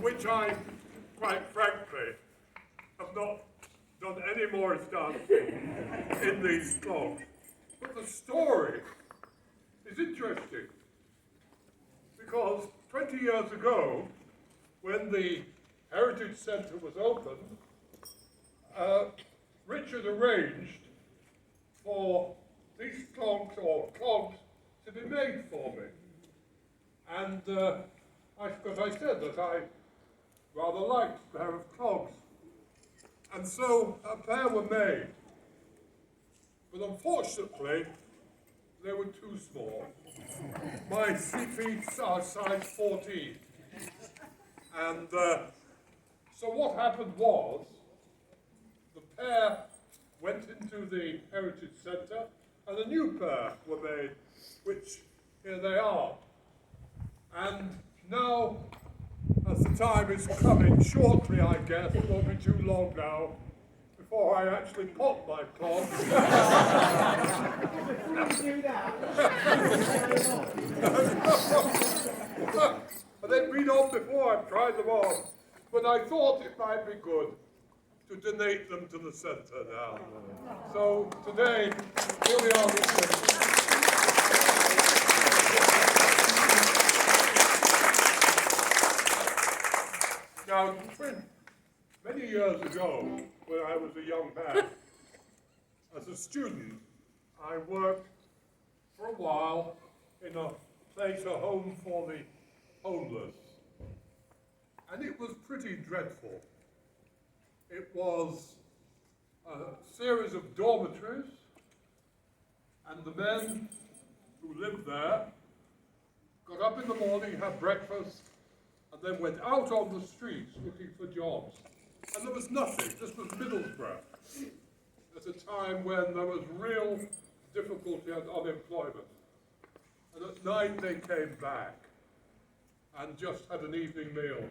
which I, quite frankly, have not done any more stuff in these clogs. But the story is interesting, because 20 years ago, when the Heritage Centre was opened, Richard arranged for these clogs to be made for me. And because I said that I rather liked a pair of clogs. And so a pair were made. But unfortunately, they were too small. My feet are size 14. And so what happened was, the pair went into the Heritage Centre, and a new pair were made, which here they are. And now, as the time is coming shortly, I guess, it won't be too long now, before I actually pop my clogs. Do that. They've been on before, I've tried them on, but I thought it might be good to donate them to the centre now. So today, here we are. Now, many years ago, when I was a young man, as a student, I worked for a while in a place, a home for the homeless. And it was pretty dreadful. It was a series of dormitories, and the men who lived there got up in the morning, had breakfast, and then went out on the streets looking for jobs. And there was nothing. This was Middlesbrough, at a time when there was real difficulty and unemployment. And at night they came back and just had an evening meal.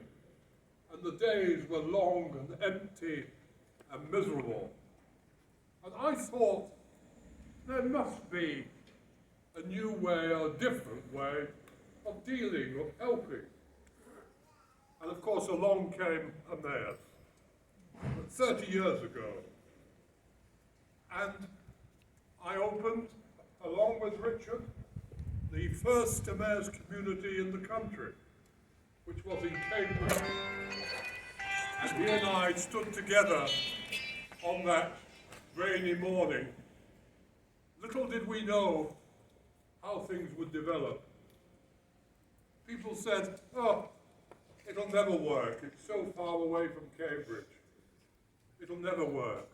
And the days were long and empty and miserable. And I thought, there must be a new way, a different way of dealing, of helping. And of course along came Emmaus, 30 years ago. And I opened, along with Richard, the first Emmaus community in the country, which was in Cambridge. And he and I stood together on that rainy morning. Little did we know how things would develop. People said, oh, it'll never work. It's so far away from Cambridge. It'll never work.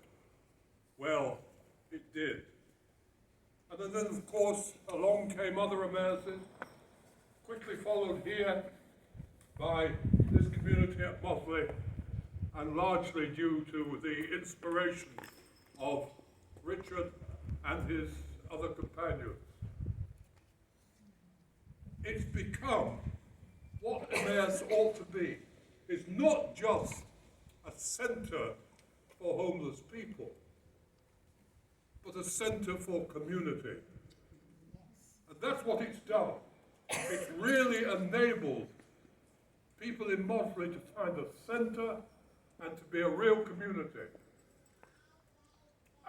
Well, it did. And then, of course, along came other Emauses, quickly followed here by this community at Mossley, and largely due to the inspiration of Richard and his other companions. It's become what Emmaus ought to be. It's not just a centre for homeless people, but a centre for community. And that's what it's done. It's really enabled people in Mossley to find a centre and to be a real community.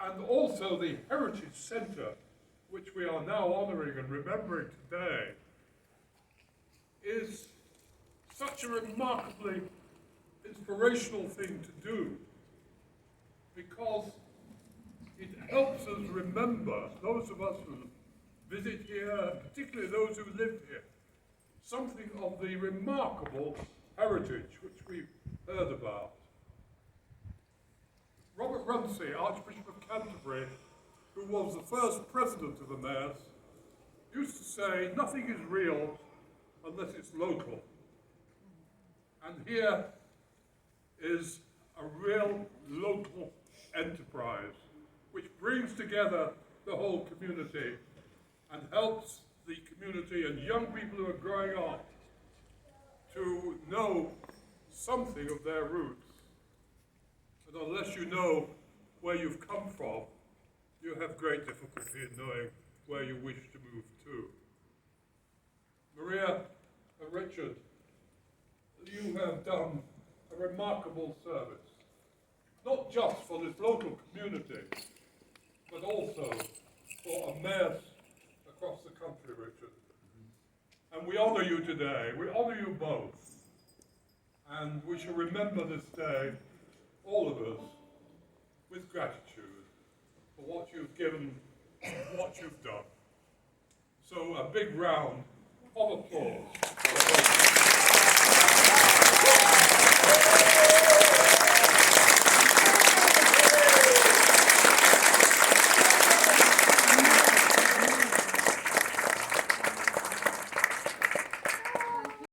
And also the Heritage Centre, which we are now honouring and remembering today, is such a remarkably inspirational thing to do, because it helps us remember, those of us who visit here, particularly those who live here, something of the remarkable heritage which we've heard about. Robert Runcie, Archbishop of Canterbury, who was the first president of Emmaus, used to say, nothing is real unless it's local. And here is a real local enterprise which brings together the whole community and helps the community and young people who are growing up to know something of their roots. And unless you know where you've come from, you have great difficulty in knowing where you wish to move to. Maria and Richard, you have have done a remarkable service, not just for this local community, but also for Emmaus across the country, Richard. And we honour you today, we honour you both, and we shall remember this day, all of us, with gratitude for what you've given and what you've done. So a big round of applause.